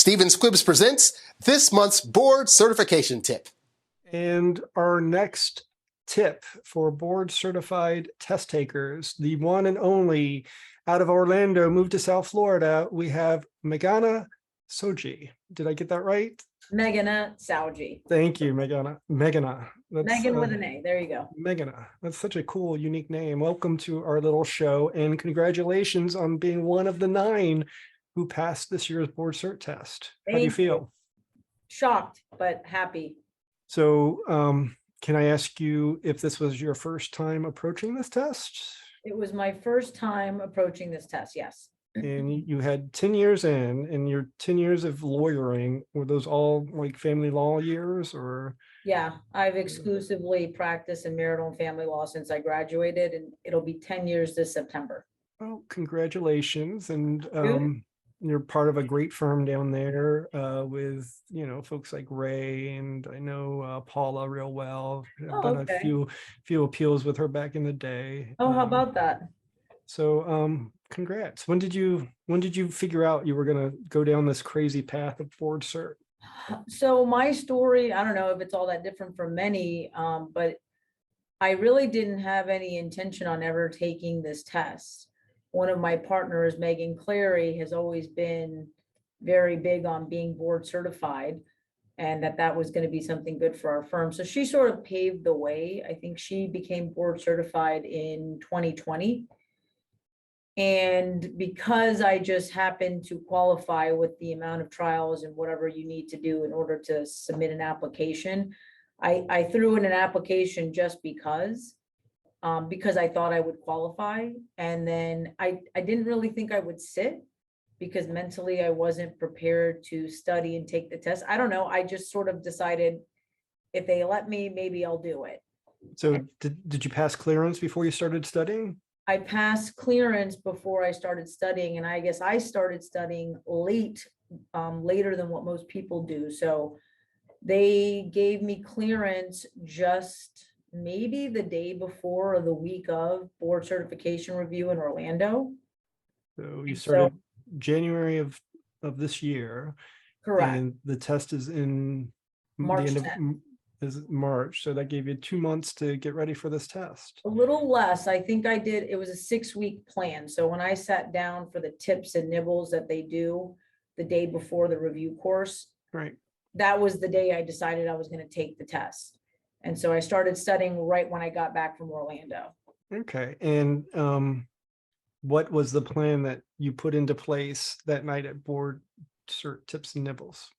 Stephen Squibbs presents this month's board certification tip. And our next tip for board certified test takers, the one and only out of Orlando, moved to South Florida, we have Meghana Saoji. Did I get that right? Meghana Saoji. Thank you, Meghana. Meghana. Megan with an A. There you go. Meghana. That's such a cool, unique name. Welcome to our little show, and congratulations on being one of the 9 who passed this year's board cert test. How do you feel? Shocked, but happy. So can I ask you if this was your first time approaching this test? It was my first time approaching this test, yes. And you had 10 years in, and your 10 years of lawyering, were those all like family law years or? Yeah, I've exclusively practiced in marital and family law since I graduated, and it'll be 10 years this September. Oh, congratulations. And you're part of a great firm down there with, folks like Ray, and I know Paula real well. I've done a few appeals with her back in the day. Oh, how about that? So congrats. When did you figure out you were going to go down this crazy path of board cert? So my story, I don't know if it's all that different from many, but I really didn't have any intention on ever taking this test. One of my partners, Megan Clary, has always been very big on being board certified, and that was going to be something good for our firm. So she sort of paved the way. I think she became board certified in 2020. And because I just happened to qualify with the amount of trials and whatever you need to do in order to submit an application, I threw in an application just because I thought I would qualify. And then I didn't really think I would sit because mentally I wasn't prepared to study and take the test. I don't know. I just sort of decided if they let me, maybe I'll do it. So did you pass clearance before you started studying? I passed clearance before I started studying, and I guess I started studying later than what most people do. So they gave me clearance just maybe the day before or the week of board certification review in Orlando. So you started January of this year. Correct. And the test is in March the end of March. So that gave you 2 months to get ready for this test. A little less. I think it was a 6-week plan. So when I sat down for the tips and nibbles that they do the day before the review course, right, that was the day I decided I was going to take the test. And so I started studying right when I got back from Orlando. Okay. And what was the plan that you put into place that night at board cert tips and nibbles?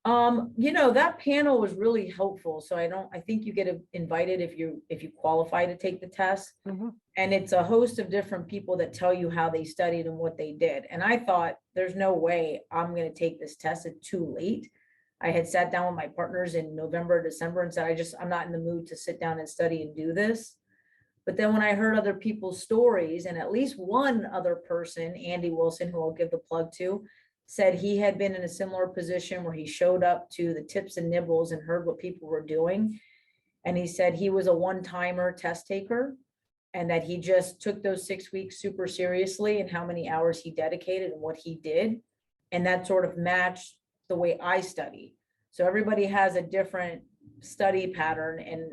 That panel was really helpful. So I think you get invited if you qualify to take the test. Mm-hmm. And it's a host of different people that tell you how they studied and what they did. And I thought, there's no way I'm going to take this test. It's too late. I had sat down with my partners in November, December and said, I'm not in the mood to sit down and study and do this. But then when I heard other people's stories, and at least one other person, Andy Wilson, who I'll give the plug to, said he had been in a similar position where he showed up to the tips and nibbles and heard what people were doing. And he said he was a one-timer test taker and that he just took those 6 weeks super seriously and how many hours he dedicated and what he did. And that sort of matched the way I study. So everybody has a different study pattern. And,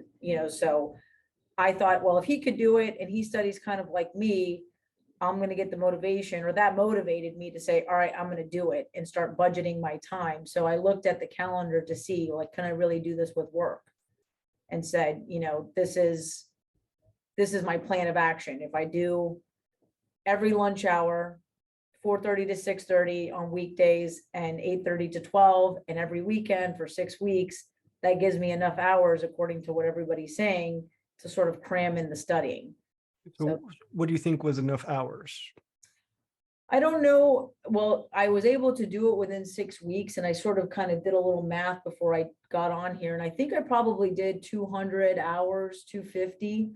so I thought, well, if he could do it and he studies kind of like me, I'm going to get the motivation, or that motivated me to say, all right, I'm going to do it and start budgeting my time. So I looked at the calendar to see, like, can I really do this with work? And said, this is my plan of action. If I do every lunch hour, 4:30 to 6:30 on weekdays and 8:30 to 12, and every weekend for 6 weeks, that gives me enough hours, according to what everybody's saying, to sort of cram in the studying. So what do you think was enough hours? I don't know. Well, I was able to do it within 6 weeks, and I sort of kind of did a little math before I got on here. And I think I probably did 200 hours, 250,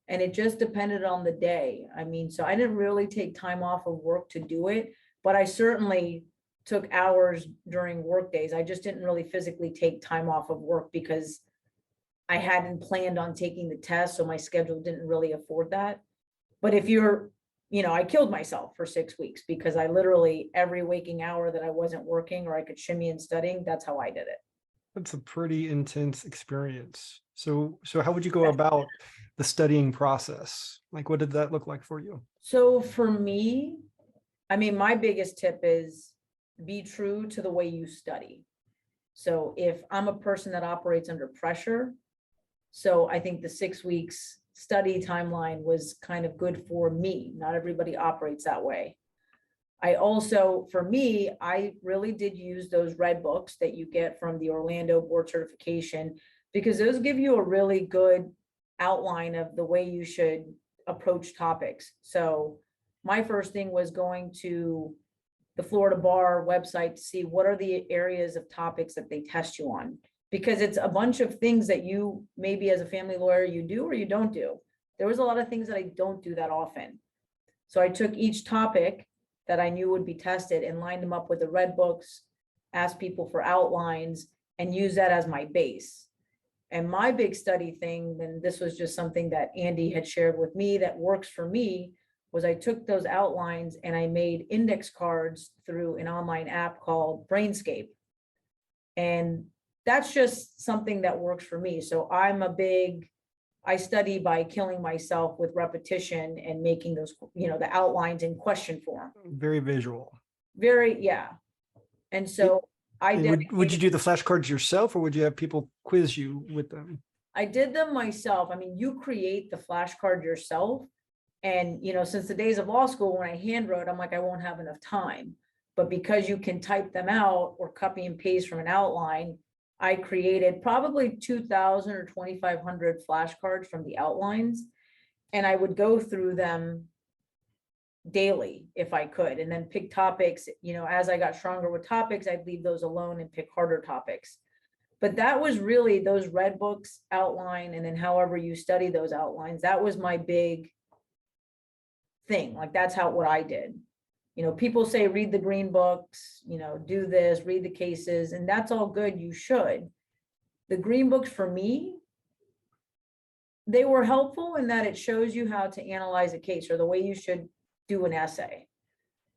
and it just depended on the day. I mean, so I didn't really take time off of work to do it, but I certainly took hours during work days. I just didn't really physically take time off of work because I hadn't planned on taking the test, so my schedule didn't really afford that. But if you're I killed myself for 6 weeks because I literally, every waking hour that I wasn't working or I could shimmy and studying, that's how I did it. That's a pretty intense experience. So how would you go about the studying process? Like, what did that look like for you? So for me, I mean, my biggest tip is be true to the way you study. So if I'm a person that operates under pressure, so I think the 6 weeks study timeline was kind of good for me. Not everybody operates that way. I also, for me, I really did use those red books that you get from the Orlando board certification, because those give you a really good outline of the way you should approach topics. So my first thing was going to the Florida Bar website to see what are the areas of topics that they test you on, because it's a bunch of things that you maybe as a family lawyer you do or you don't do. There was a lot of things that I don't do that often. So I took each topic that I knew would be tested and lined them up with the red books, asked people for outlines, and use that as my base. And my big study thing, and this was just something that Andy had shared with me that works for me, was I took those outlines and I made index cards through an online app called Brainscape. And that's just something that works for me. So I study by killing myself with repetition and making those, the outlines in question form. Very visual. Very, yeah. And so would you do the flashcards yourself, or would you have people quiz you with them? I did them myself. I mean, you create the flashcard yourself. And, since the days of law school, when I hand wrote, I'm like, I won't have enough time. But because you can type them out or copy and paste from an outline, I created probably 2,000 or 2,500 flashcards from the outlines. And I would go through them daily if I could, and then pick topics, as I got stronger with topics, I'd leave those alone and pick harder topics. But that was really those red books outline, and then however you study those outlines, that was my big thing. Like, that's what I did. People say, read the green books, do this, read the cases, and that's all good. You should. The green books for me, they were helpful in that it shows you how to analyze a case or the way you should do an essay.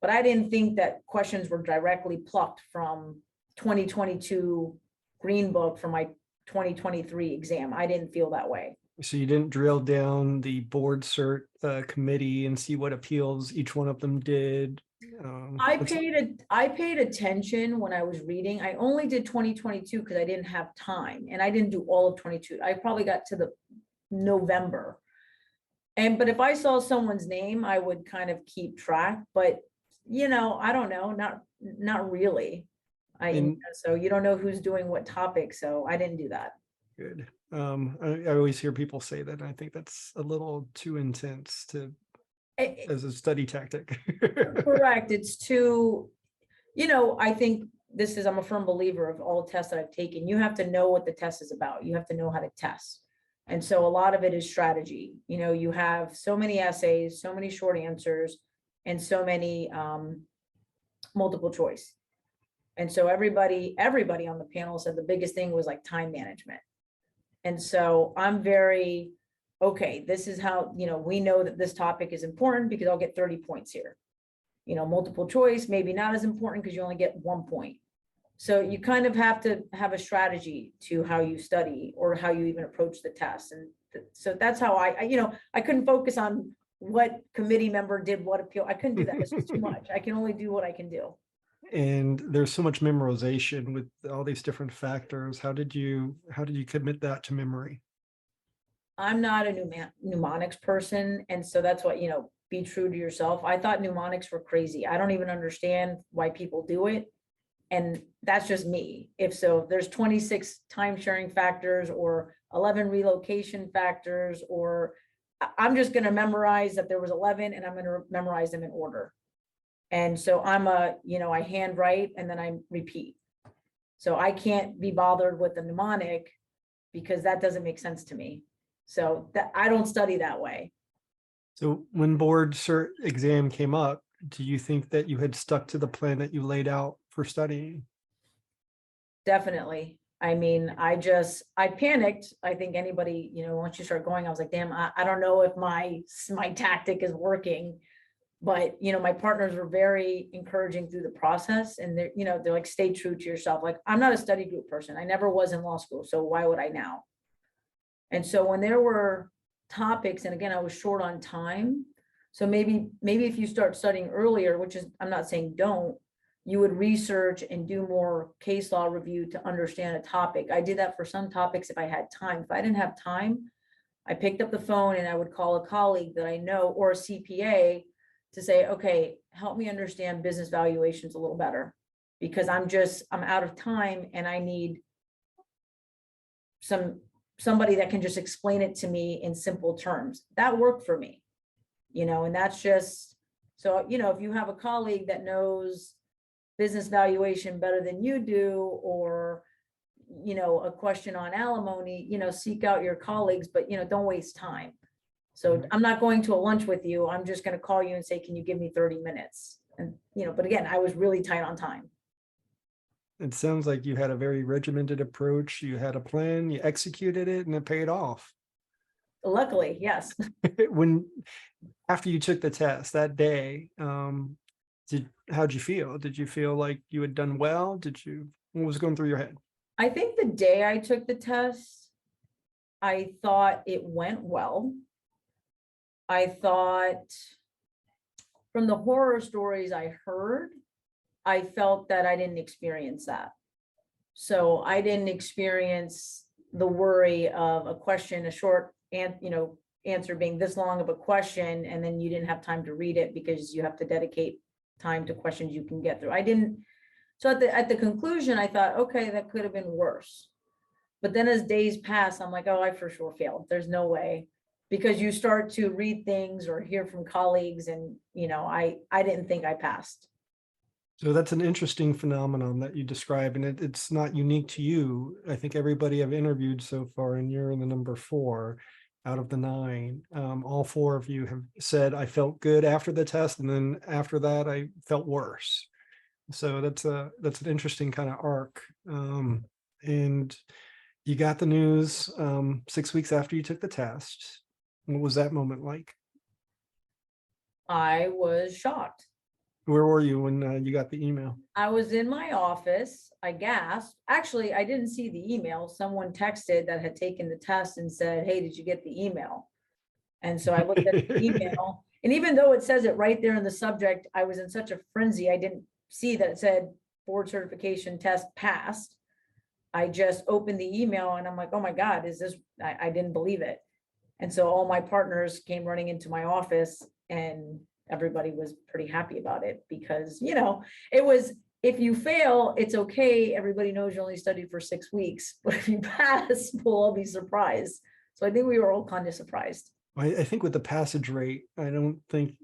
But I didn't think that questions were directly plucked from 2022 green book for my 2023 exam. I didn't feel that way. So you didn't drill down the board cert committee and see what appeals each one of them did? I paid attention when I was reading. I only did 2022 because I didn't have time, and I didn't do all of 22. I probably got to the November. But if I saw someone's name, I would kind of keep track, but I don't know, not really. So you don't know who's doing what topic. So I didn't do that. Good. I always hear people say that. And I think that's a little too intense as a study tactic. Correct. It's too, I think I'm a firm believer of all tests that I've taken. You have to know what the test is about. You have to know how to test. And so a lot of it is strategy. You have so many essays, so many short answers, and so many multiple choice. And so everybody on the panel said the biggest thing was like time management. And so I'm very, okay, this is how, we know that this topic is important because I'll get 30 points here. Multiple choice, maybe not as important because you only get 1 point. So you kind of have to have a strategy to how you study or how you even approach the test. And so that's how I couldn't focus on what committee member did what appeal. I couldn't do that. It's just too much. I can only do what I can do. And there's so much memorization with all these different factors. How did you commit that to memory? I'm not a mnemonics person. And so that's what, be true to yourself. I thought mnemonics were crazy. I don't even understand why people do it. And that's just me. If there's 26 time sharing factors or 11 relocation factors, or I'm just going to memorize that there was 11 and I'm going to memorize them in order. And so I handwrite and then I repeat. So I can't be bothered with the mnemonic because that doesn't make sense to me. So I don't study that way. So when board cert exam came up, do you think that you had stuck to the plan that you laid out for studying? Definitely. I mean, I panicked. I think anybody, once you start going, I was like, damn, I don't know if my tactic is working. But, my partners were very encouraging through the process, and they're like, stay true to yourself. Like, I'm not a study group person. I never was in law school. So why would I now? And so when there were topics, and again, I was short on time. So maybe if you start studying earlier, which is, I'm not saying don't, you would research and do more case law review to understand a topic. I did that for some topics if I had time. If I didn't have time, I picked up the phone and I would call a colleague that I know or a CPA to say, okay, help me understand business valuations a little better, because I'm out of time and I need somebody that can just explain it to me in simple terms. That worked for me, and that's just, so, if you have a colleague that knows business valuation better than you do, or, a question on alimony, seek out your colleagues, but, don't waste time. So I'm not going to a lunch with you. I'm just going to call you and say, can you give me 30 minutes? And, but again, I was really tight on time. It sounds like you had a very regimented approach. You had a plan, you executed it, and it paid off. Luckily, yes. After you took the test that day, how'd you feel? Did you feel like you had done well? What was going through your head? I think the day I took the test, I thought it went well. I thought, from the horror stories I heard, I felt that I didn't experience that. So I didn't experience the worry of a question, a short answer being this long of a question, and then you didn't have time to read it because you have to dedicate time to questions you can get through. I didn't. So at the conclusion, I thought, okay, that could have been worse. But then as days pass, I'm like, oh, I for sure failed. There's no way. Because you start to read things or hear from colleagues, and, I didn't think I passed. So that's an interesting phenomenon that you describe, and it's not unique to you. I think everybody I've interviewed so far, and you're in the number 4 out of the 9, all 4 of you have said, I felt good after the test, and then after that, I felt worse. So that's an interesting kind of arc. And you got the news 6 weeks after you took the test. What was that moment like? I was shocked. Where were you when you got the email? I was in my office. I gasped. Actually, I didn't see the email. Someone texted that had taken the test and said, hey, did you get the email? And so I looked at the email, and even though it says it right there in the subject, I was in such a frenzy. I didn't see that it said board certification test passed. I just opened the email and I'm like, oh my God, is this, I didn't believe it. And so all my partners came running into my office, and everybody was pretty happy about it, because, it was, if you fail, it's okay. Everybody knows you only studied for 6 weeks, but if you pass, we'll all be surprised. So I think we were all kind of surprised. I think with the passage rate, I don't think,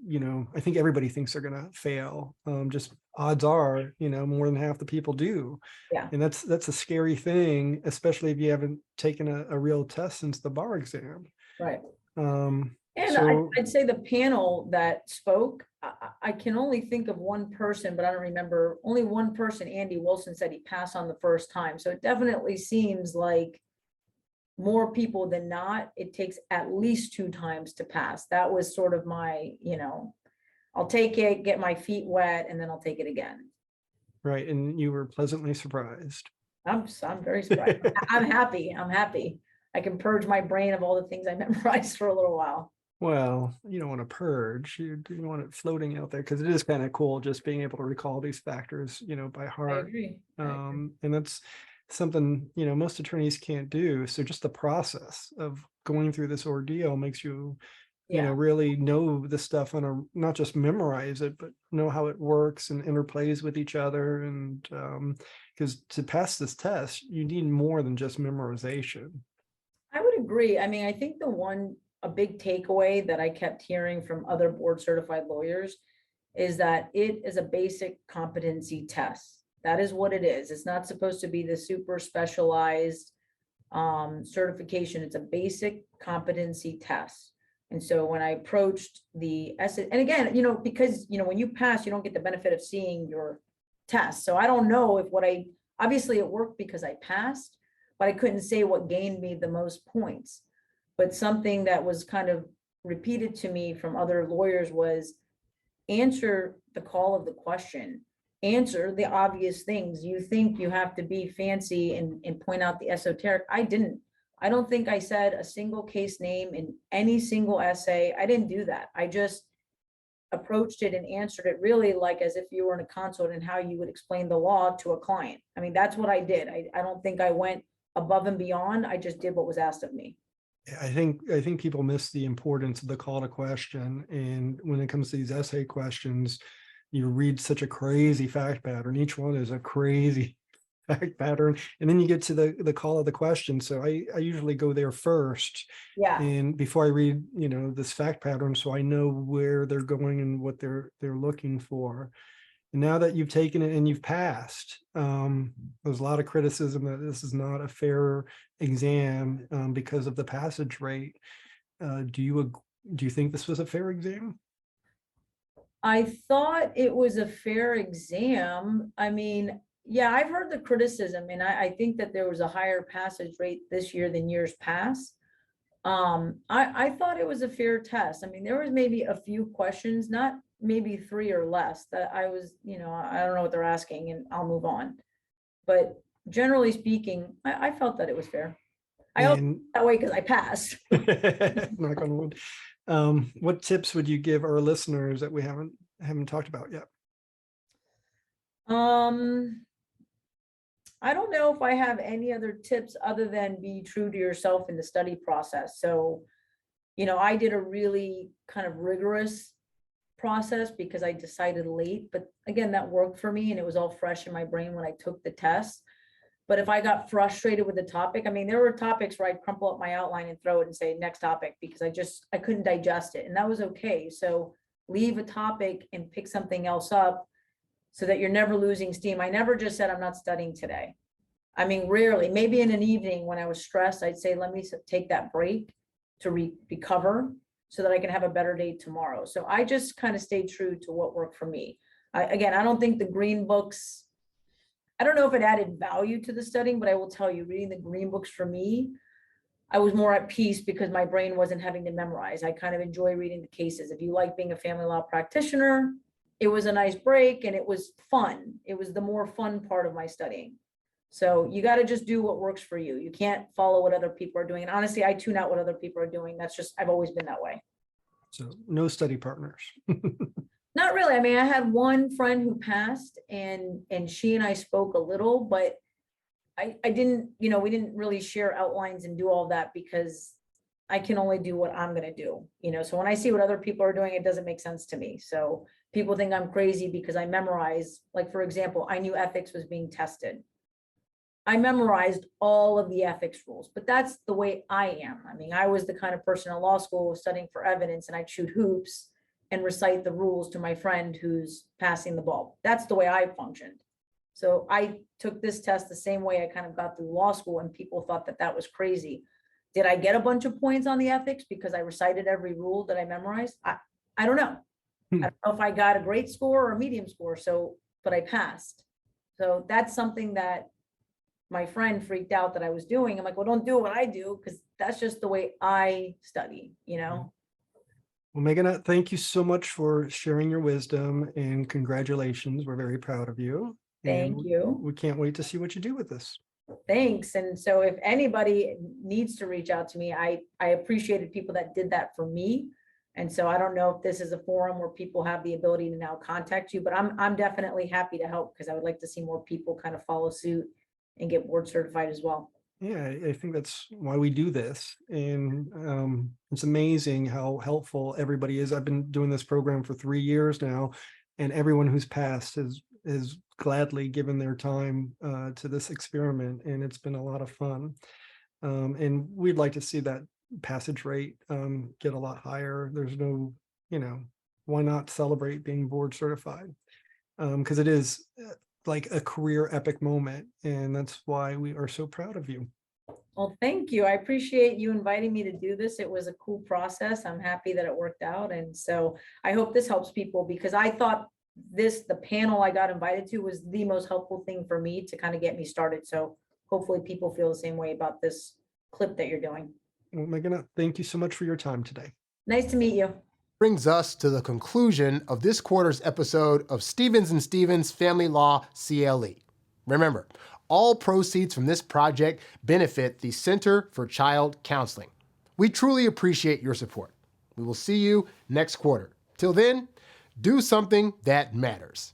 I think everybody thinks they're going to fail. Just odds are, more than half the people do. Yeah. And that's a scary thing, especially if you haven't taken a real test since the bar exam. Right. And I'd say the panel that spoke, I can only think of one person, but I don't remember. Only one person, Andy Wilson, said he passed on the first time. So it definitely seems like more people than not, it takes at least 2 times to pass. That was sort of my, I'll take it, get my feet wet, and then I'll take it again. Right. And you were pleasantly surprised. I'm very surprised. I'm happy. I can purge my brain of all the things I memorized for a little while. Well, you don't want to purge. You want it floating out there, because it is kind of cool just being able to recall these factors, by heart. I agree. And that's something, most attorneys can't do. So just the process of going through this ordeal makes you, really know the stuff not just memorize it, but know how it works and interplays with each other. And because to pass this test, you need more than just memorization. I would agree. I mean, I think a big takeaway that I kept hearing from other board certified lawyers is that it is a basic competency test. That is what it is. It's not supposed to be the super specialized certification. It's a basic competency test. And so when I approached the essay, and again, because, when you pass, you don't get the benefit of seeing your test. So I don't know if obviously it worked because I passed, but I couldn't say what gained me the most points. But something that was kind of repeated to me from other lawyers was, answer the call of the question, answer the obvious things. You think you have to be fancy and point out the esoteric. I didn't. I don't think I said a single case name in any single essay. I didn't do that. I just approached it and answered it really like as if you were in a consult and how you would explain the law to a client. I mean, that's what I did. I don't think I went above and beyond. I just did what was asked of me. I think people miss the importance of the call to question. And when it comes to these essay questions, you read such a crazy fact pattern. Each one is a crazy fact pattern. And then you get to the call of the question. So I usually go there first. Yeah. And before I read, this fact pattern, so I know where they're going and what they're looking for. And now that you've taken it and you've passed, there's a lot of criticism that this is not a fair exam because of the passage rate. Do you think this was a fair exam? I thought it was a fair exam. I mean, yeah, I've heard the criticism, and I think that there was a higher passage rate this year than years past. I thought it was a fair test. I mean, there was maybe a few questions, not maybe 3 or less, that I was, I don't know what they're asking and I'll move on. But generally speaking, I felt that it was fair. I also felt that way because I passed. Knock on wood. What tips would you give our listeners that we haven't talked about yet? I don't know if I have any other tips other than be true to yourself in the study process. So, I did a really kind of rigorous process because I decided late, but again, that worked for me and it was all fresh in my brain when I took the test. But if I got frustrated with the topic, I mean, there were topics where I'd crumple up my outline and throw it and say next topic because I couldn't digest it, and that was okay. So leave a topic and pick something else up so that you're never losing steam. I never just said I'm not studying today. I mean, rarely, maybe in an evening when I was stressed, I'd say, let me take that break to recover so that I can have a better day tomorrow. So I just kind of stayed true to what worked for me. I don't think the green books, I don't know if it added value to the studying, but I will tell you, reading the green books for me, I was more at peace because my brain wasn't having to memorize. I kind of enjoy reading the cases. If you like being a family law practitioner, it was a nice break and it was fun. It was the more fun part of my studying. So you got to just do what works for you. You can't follow what other people are doing. And honestly, I tune out what other people are doing. That's just, I've always been that way. So no study partners. Not really. I mean, I had one friend who passed and she and I spoke a little, but I didn't, we didn't really share outlines and do all that because I can only do what I'm going to do, so when I see what other people are doing, it doesn't make sense to me. So people think I'm crazy because I memorize, like, for example, I knew ethics was being tested. I memorized all of the ethics rules, but that's the way I am. I mean, I was the kind of person in law school studying for evidence and I'd shoot hoops and recite the rules to my friend who's passing the ball. That's the way I functioned. So I took this test the same way I kind of got through law school, and people thought that that was crazy. Did I get a bunch of points on the ethics because I recited every rule that I memorized? I don't know. I don't know if I got a great score or a medium score, but I passed. So that's something that my friend freaked out that I was doing. I'm like, well, don't do what I do because that's just the way I study, Well, Meghana, thank you so much for sharing your wisdom, and congratulations. We're very proud of you. Thank you. We can't wait to see what you do with this. Thanks. And so if anybody needs to reach out to me, I appreciated people that did that for me. And so I don't know if this is a forum where people have the ability to now contact you, but I'm definitely happy to help because I would like to see more people kind of follow suit and get board certified as well. Yeah, I think that's why we do this. And it's amazing how helpful everybody is. I've been doing this program for 3 years now, and everyone who's passed has gladly given their time to this experiment, and it's been a lot of fun. And we'd like to see that passage rate get a lot higher. There's no, why not celebrate being board certified? Because it is like a career epic moment, and that's why we are so proud of you. Well, thank you. I appreciate you inviting me to do this. It was a cool process. I'm happy that it worked out. And so I hope this helps people because I thought the panel I got invited to was the most helpful thing for me to kind of get me started. So hopefully people feel the same way about this clip that you're doing. Well, Meghana, thank you so much for your time today. Nice to meet you. brings us to the conclusion of this quarter's episode of Stevens & Stevens Family Law CLE. Remember, all proceeds from this project benefit the Center for Child Counseling. We truly appreciate your support. We will see you next quarter. Till then, do something that matters.